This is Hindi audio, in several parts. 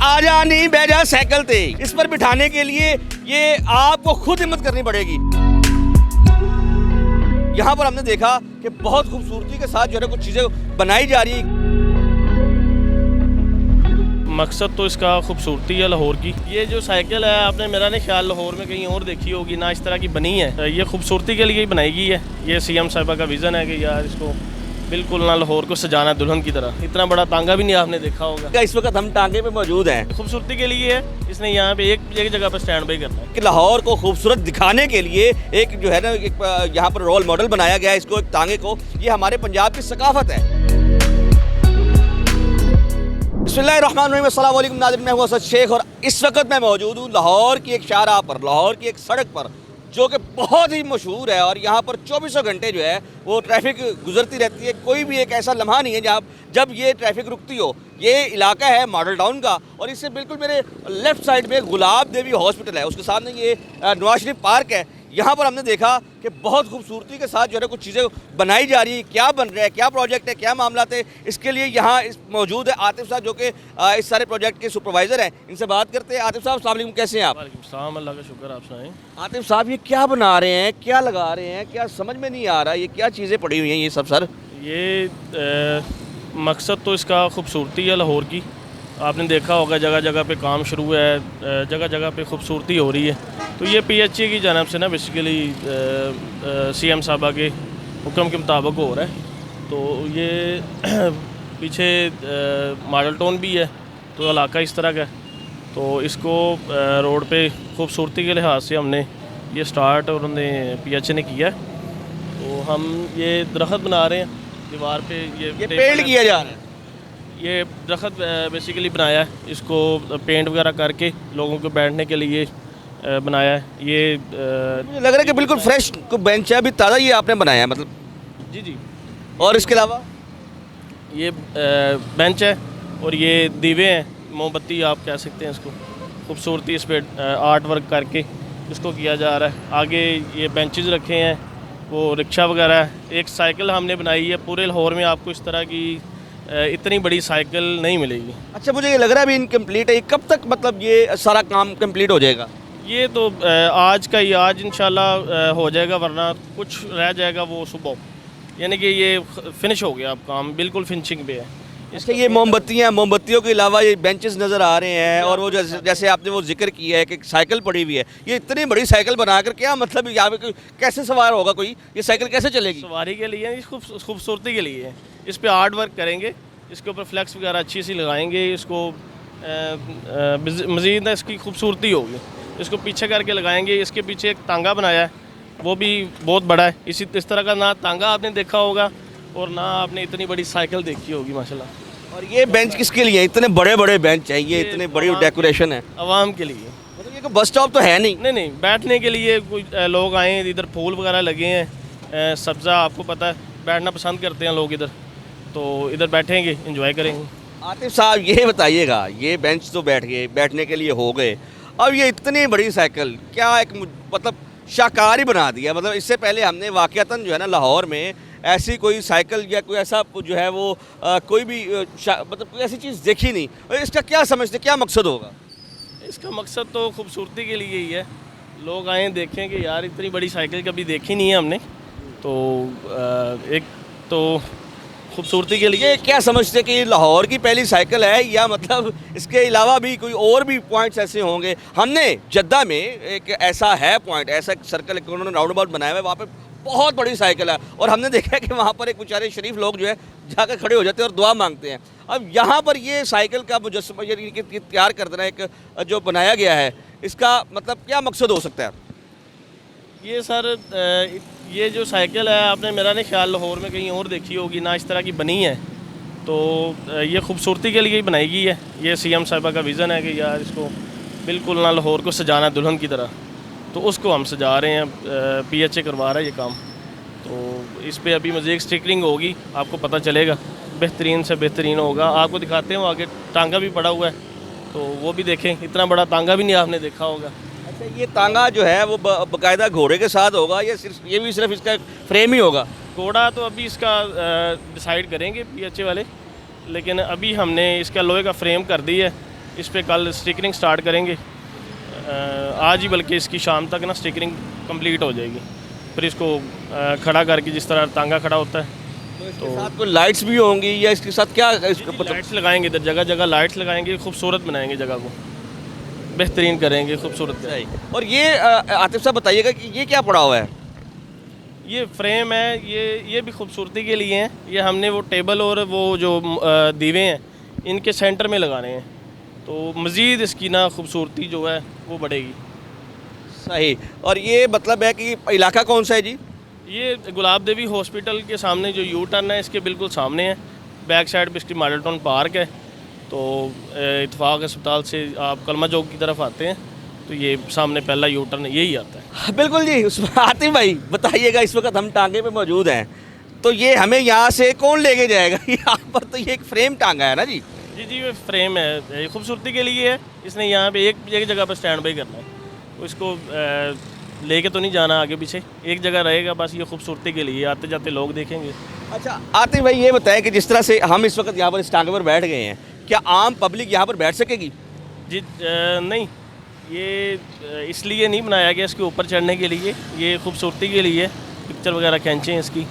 आजा नहीं बह जा साइकिल थे, इस पर बिठाने के लिए ये आपको खुद हिम्मत करनी पड़ेगी। यहाँ पर हमने देखा कि बहुत खूबसूरती के साथ जो है कुछ चीज़ें बनाई जा रही है। मकसद तो इसका खूबसूरती है लाहौर की। ये जो साइकिल है आपने मेरा नहीं ख्याल लाहौर में कहीं और देखी होगी ना, इस तरह की बनी है। ये खूबसूरती के लिए ही बनाई गई है। ये सीएम साहिबा का विज़न है कि यार इसको बिल्कुल ना लाहौर को सजाना दुल्हन की तरह। इतना बड़ा तांगा भी नहीं आपने देखा होगा। इस वक्त हम टांगे पे मौजूद हैं। खूबसूरती के लिए है, इसने यहाँ पे एक जगह पर स्टैंड बाई करना है कि लाहौर को खूबसूरत दिखाने के लिए एक जो है ना एक यहाँ पर रोल मॉडल बनाया गया है इसको, एक तांगे को। ये हमारे पंजाब की सकाफत है। बिस्मिल्लाहिर्रहमानिर्रहीम, अस्सलाम वालेकुम नाज़रीन, मैं हूं असद शेख और इस वक्त मैं मौजूद हूँ लाहौर की एक शाहराह पर, लाहौर की एक सड़क पर जो कि बहुत ही मशहूर है और यहाँ पर 24 घंटे जो है वो ट्रैफिक गुजरती रहती है। कोई भी एक ऐसा लम्हा नहीं है जब ये ट्रैफिक रुकती हो। ये इलाका है मॉडल टाउन का और इससे बिल्कुल मेरे लेफ़्ट साइड में गुलाब देवी हॉस्पिटल है, उसके सामने ये नवाज शरीफ पार्क है। यहाँ पर हमने देखा कि बहुत खूबसूरती के साथ जो है कुछ चीज़ें बनाई जा रही है। क्या बन रहा है, क्या प्रोजेक्ट है, क्या मामला है, इसके लिए यहाँ मौजूद है आतिफ साहब जो कि इस सारे प्रोजेक्ट के सुपरवाइज़र हैं। इनसे बात करते हैं। आतिफ साहब अस्सलाम वालेकुम, कैसे हैं आप? वालेकुम, अल्लाह का शुक्र, आप सुनाएं। आतिफ साहब ये क्या बना रहे हैं, क्या लगा रहे हैं, क्या समझ में नहीं आ रहा, ये क्या चीज़ें पड़ी हुई हैं ये सब सर? ये मकसद तो इसका खूबसूरती है लाहौर की। आपने देखा होगा जगह जगह पे काम शुरू है, जगह जगह पे खूबसूरती हो रही है। तो ये PHA की जानब से ना बेसिकली CM साहबा के हुक्म के मुताबिक हो रहा है। तो ये पीछे मॉडल टाउन भी है, तो इलाका इस तरह का है। तो इसको रोड पे खूबसूरती के लिहाज से हमने ये स्टार्ट और उन्होंने PHA ने किया है। तो हम ये दरख्त बना रहे हैं दीवार पे, ये पेंट किया जा रहा है। ये दरख्त बेसिकली बनाया है, इसको पेंट वगैरह करके लोगों को बैठने के लिए बनाया है। ये मुझे लग रहा है कि बिल्कुल फ्रेश बेंच है, अभी ताज़ा ये आपने बनाया है मतलब? जी जी। और इसके अलावा ये बेंच है और ये दीवे हैं, मोमबत्ती आप कह सकते हैं इसको। खूबसूरती इस पर आर्ट वर्क करके इसको किया जा रहा है। आगे ये बेंचेस रखे हैं, वो रिक्शा वगैरह है। एक साइकिल हमने बनाई है। पूरे लाहौर में आपको इस तरह की इतनी बड़ी साइकिल नहीं मिलेगी। अच्छा, मुझे ये लग रहा है अभी इनकम्प्लीट है। कब तक मतलब ये सारा काम कंप्लीट हो जाएगा? ये तो आज का ही, आज इंशाल्लाह हो जाएगा, वरना कुछ रह जाएगा वो सुबह। यानी कि ये फिनिश हो गया अब काम, बिल्कुल फिनिशिंग पे है। इसके ये मोमबत्तियों के अलावा ये बेंचेस नज़र आ रहे हैं और वो जैसे आपने वो जिक्र किया है कि साइकिल पड़ी हुई है। ये इतनी बड़ी साइकिल बनाकर क्या मतलब यहाँ पे कैसे सवार होगा कोई? ये साइकिल कैसे चलेगी? सवारी के लिए, खूबसूरती के लिए है। इस पर आर्ट वर्क करेंगे, इसके ऊपर फ्लैक्स वगैरह अच्छी सी लगाएंगे, इसको मज़ीद इसकी खूबसूरती होगी। इसको पीछे करके लगाएंगे। इसके पीछे एक तांगा बनाया है, वो भी बहुत बड़ा है। इस तरह का ना तांगा आपने देखा होगा और ना आपने इतनी बड़ी साइकिल देखी होगी माशाल्लाह। और ये बेंच किसके लिए? इतने बड़े बड़े बेंच हैं, ये इतने बड़ी डेकोरेशन है आवाम के लिए। मतलब ये कोई बस स्टॉप तो है नहीं? नहीं, बैठने के लिए कोई लोग आए, इधर फूल वगैरह लगे हैं, सब्ज़ा आपको पता है, बैठना पसंद करते हैं लोग इधर, तो इधर बैठेंगे, एंजॉय करेंगे। आतिफ साहब ये बताइएगा, ये बेंच तो बैठ गए, बैठने के लिए हो गए, अब ये इतनी बड़ी साइकिल क्या एक मतलब शाहकार ही बना दिया? मतलब इससे पहले हमने वाक़यातन जो है ना लाहौर में ऐसी कोई साइकिल या कोई ऐसा जो है वो कोई भी मतलब कोई ऐसी चीज़ देखी नहीं। और इसका क्या समझते, क्या मकसद होगा? इसका मकसद तो खूबसूरती के लिए ही है। लोग आएँ देखें कि यार इतनी बड़ी साइकिल कभी देखी नहीं है हमने। तो एक तो खूबसूरती के लिए। ये क्या समझते कि लाहौर की पहली साइकिल है या मतलब इसके अलावा भी कोई और भी पॉइंट्स ऐसे होंगे? हमने जद्दा में एक ऐसा है पॉइंट, ऐसा सर्कल उन्होंने राउंड अबाउट बनाया हुआ है, वहाँ पे बहुत बड़ी साइकिल है और हमने देखा है कि वहाँ पर एक बेचारे शरीफ लोग जो है जाकर खड़े हो जाते हैं और दुआ मांगते हैं। अब यहाँ पर ये साइकिल का मुजस्समा तैयार कर देना, एक जो बनाया गया है, इसका मतलब क्या मकसद हो सकता है? ये सर ये जो साइकिल है आपने मेरा नहीं ख्याल लाहौर में कहीं और देखी होगी ना, इस तरह की बनी है। तो ये खूबसूरती के लिए ही बनाई गई है। ये CM साहिबा का विज़न है कि यार इसको बिल्कुल ना लाहौर को सजाना दुल्हन की तरह। तो उसको हम सजा रहे हैं, PHA करवा रहा है ये काम। तो इस पर अभी मज़ीद स्टिकरिंग होगी, आपको पता चलेगा, बेहतरीन से बेहतरीन होगा। आपको दिखाते हैं, आगे टांगा भी पड़ा हुआ है, तो वो भी देखें। इतना बड़ा टांगा भी नहीं आपने देखा होगा। अच्छा, ये तांगा जो है वो बाकायदा घोड़े के साथ होगा या सिर्फ इसका फ्रेम ही होगा? घोड़ा तो अभी इसका डिसाइड करेंगे PHA वाले, लेकिन अभी हमने इसका लोहे का फ्रेम कर दी है इस पे कल स्टिकरिंग स्टार्ट करेंगे। आज ही बल्कि इसकी शाम तक ना स्टिकरिंग कंप्लीट हो जाएगी। फिर इसको खड़ा करके जिस तरह तांगा खड़ा होता है तो इसके साथ कोई लाइट्स भी होंगी या इसके साथ क्या लाइट्स लगाएंगे, इधर जगह जगह लाइट्स लगाएंगे, खूबसूरत बनाएंगे जगह को, बेहतरीन करेंगे, खूबसूरत। और ये आतिफ साहब बताइएगा कि ये क्या पड़ा हुआ है? ये फ्रेम है, ये भी खूबसूरती के लिए हैं। ये हमने वो टेबल और वो जो दीवे हैं इनके सेंटर में लगाने हैं, तो मज़ीद इसकी ना खूबसूरती जो है वो बढ़ेगी। सही। और ये मतलब है कि इलाका कौन सा है जी? ये गुलाब देवी हॉस्पिटल के सामने जो यू टर्न है इसके बिल्कुल सामने है। बैक साइड पे इसकी मॉडल टाउन पार्क है। तो इत्तेफाक अस्पताल से आप कलमा चौक की तरफ आते हैं तो ये सामने पहला यू टर्न यही आता है। बिल्कुल जी। उसमें आतिफ भाई बताइएगा, इस वक्त हम टांगे पे मौजूद हैं, तो ये हमें यहाँ से कौन लेके जाएगा? यहाँ पर तो ये एक फ्रेम टांगा है ना जी? जी ये फ्रेम है, ये खूबसूरती के लिए है। इसने यहाँ पे एक जगह पर स्टैंड बाई करना है, तो इसको लेके तो नहीं जाना आगे पीछे, एक जगह रहेगा बस। ये खूबसूरती के लिए आते जाते लोग देखेंगे। अच्छा आतिफ भाई ये बताएं कि जिस तरह से हम इस वक्त यहाँ पर इस टांगे पर बैठ गए हैं, क्या आम पब्लिक यहाँ पर बैठ सकेगी? जी नहीं, ये इसलिए नहीं बनाया गया इसके ऊपर चढ़ने के लिए, ये खूबसूरती के लिए पिक्चर वगैरह खींचे इसकी।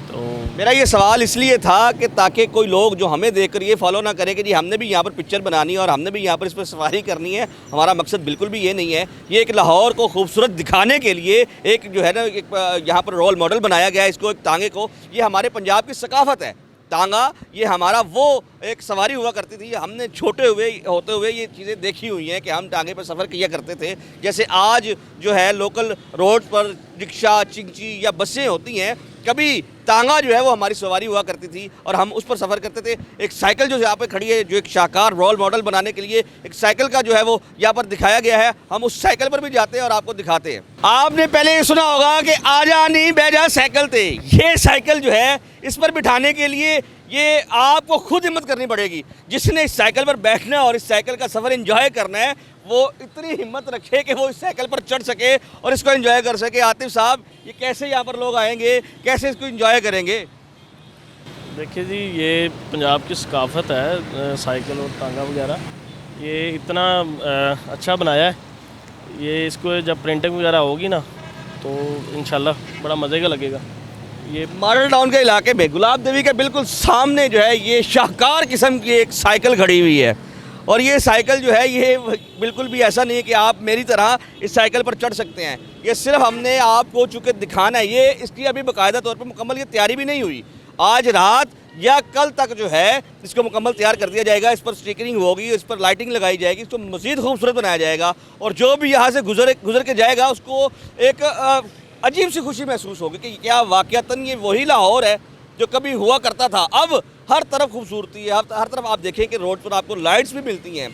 तो मेरा ये सवाल इसलिए था कि ताकि कोई लोग जो हमें देखकर ये फॉलो ना करे कि जी हमने भी यहाँ पर पिक्चर बनानी है और हमने भी यहाँ पर इस पर सवारी करनी है। हमारा मकसद बिल्कुल भी ये नहीं है। ये एक लाहौर को खूबसूरत दिखाने के लिए एक जो है ना एक यहाँ पर रोल मॉडल बनाया गया है इसको, एक टांगे को। ये हमारे पंजाब की सकाफत है टांगा। ये हमारा वो एक सवारी हुआ करती थी, हमने छोटे होते हुए ये चीज़ें देखी हुई हैं कि हम टांगे पर सफ़र किया करते थे। जैसे आज जो है लोकल रोड पर रिक्शा, चिंची या बसें होती हैं, कभी टांगा जो है वो हमारी सवारी हुआ करती थी और हम उस पर सफ़र करते थे। एक साइकिल जो यहाँ पे खड़ी है, जो एक शाहकार रोल मॉडल बनाने के लिए एक साइकिल का जो है वो यहाँ पर दिखाया गया है। हम उस साइकिल पर भी जाते हैं और आपको दिखाते हैं। आपने पहले ये सुना होगा कि आजा नहीं बैजा साइकिल थे। ये साइकिल जो है इस पर बिठाने के लिए ये आपको खुद हिम्मत करनी पड़ेगी। जिसने इस साइकिल पर बैठना और इस साइकिल का सफ़र एंजॉय करना है वो इतनी हिम्मत रखे कि वो इस साइकिल पर चढ़ सके और इसको एंजॉय कर सके। आतिफ साहब ये कैसे यहाँ पर लोग आएंगे, कैसे इसको एंजॉय करेंगे? देखिए जी, ये पंजाब की सकाफत है साइकिल और टांगा वगैरह। ये इतना अच्छा बनाया है। ये इसको जब प्रिंटिंग वगैरह होगी ना तो इंशाल्लाह बड़ा मज़े का लगेगा। ये मॉडल टाउन के इलाके में गुलाब देवी के बिल्कुल सामने जो है ये शाहकार किस्म की एक साइकिल खड़ी हुई है। और ये साइकिल जो है ये बिल्कुल भी ऐसा नहीं है कि आप मेरी तरह इस साइकिल पर चढ़ सकते हैं। ये सिर्फ हमने आपको चूँकि दिखाना है। ये इसकी अभी बाकायदा तौर पर मुकम्मल ये तैयारी भी नहीं हुई। आज रात या कल तक जो है इसको मुकम्मल तैयार कर दिया जाएगा। इस पर स्टिकरिंग होगी, इस पर लाइटिंग लगाई जाएगी, इसको मज़ीद खूबसूरत बनाया जाएगा। और जो भी यहाँ से गुजर के जाएगा उसको एक अजीब सी खुशी महसूस होगी कि क्या वाक़यातन ये वही लाहौर है जो कभी हुआ करता था। अब हर तरफ खूबसूरती है, हर तरफ आप देखें कि रोड पर आपको लाइट्स भी मिलती हैं।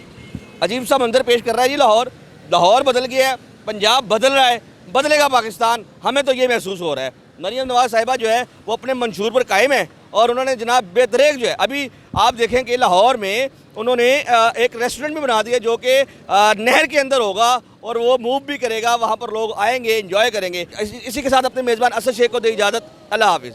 अजीब सा मंजर पेश कर रहा है जी लाहौर। लाहौर बदल गया है, पंजाब बदल रहा है, बदलेगा पाकिस्तान, हमें तो ये महसूस हो रहा है। मरीम नवाज़ साहिबा जो है वो अपने मंशूर पर कायम है और उन्होंने जनाब बेतरेक जो है, अभी आप देखें कि लाहौर में उन्होंने एक रेस्टोरेंट भी बना दिया जो कि नहर के अंदर होगा और वो मूव भी करेगा। वहाँ पर लोग आएंगे, एंजॉय करेंगे। इसी के साथ अपने मेज़बान असद शेख को दे इजाज़त। अल्लाह हाफिज़।